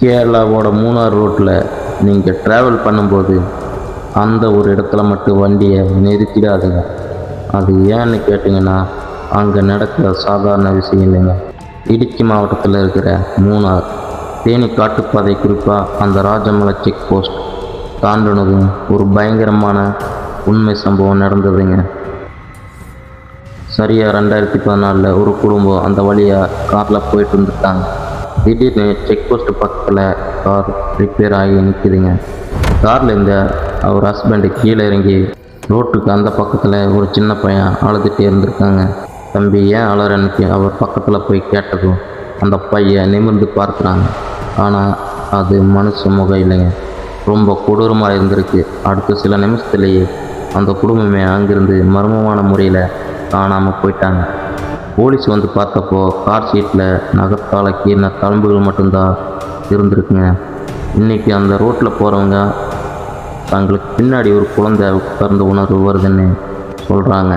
கேரளாவோட மூணார் ரோட்டில் நீங்கள் ட்ராவல் பண்ணும்போது அந்த ஒரு இடத்துல மட்டும் வண்டியை நிறுத்திடாதுங்க. அது ஏன்னு கேட்டிங்கன்னா, அங்கே நடக்கிற சாதாரண விஷயம் இல்லைங்க. இடுக்கி மாவட்டத்தில் இருக்கிற மூணார் தேனி காட்டுப்பாதை, குறிப்பாக அந்த ராஜமலை செக் போஸ்ட் தாண்டினதும் ஒரு பயங்கரமான உண்மை சம்பவம் நடந்ததுங்க. சரியாக 2014 ஒரு குடும்பம் அந்த வழியாக காரில் போயிட்டு இருந்துட்டாங்க. திடீர்னு செக் போஸ்ட் பக்கத்தில் கார் ரிப்பேர் ஆகி நிற்குதுங்க. காரில் இருந்த அவர் ஹஸ்பண்டு கீழே இறங்கி ரோட்டுக்கு அந்த பக்கத்தில் ஒரு சின்ன பையன் அழுதுகிட்டே இருந்திருக்காங்க. தம்பி ஏன் அழறன்னுக்கு அவர் பக்கத்தில் போய் கேட்டதும் அந்த பையன் நிமிர்ந்து பார்க்குறாங்க. ஆனால் அது மனுஷ முகம் இல்லைங்க, ரொம்ப கொடூரமாக இருந்திருக்கு. அடுத்த சில நிமிஷத்துலேயே அந்த குடும்பமே அங்கிருந்து மர்மமான முறையில் காணாமல் போயிட்டாங்க. போலீஸ் வந்து பார்த்தப்போ கார் சீட்டில் நகத்தால் கீறின தழும்புகள் மட்டும்தான் இருந்திருக்குங்க. இன்றைக்கி அந்த ரோட்டில் போகிறவங்க தங்களுக்கு பின்னாடி ஒரு குழந்தை உட்கார்ந்த உணர்வு வருதுன்னு சொல்கிறாங்க.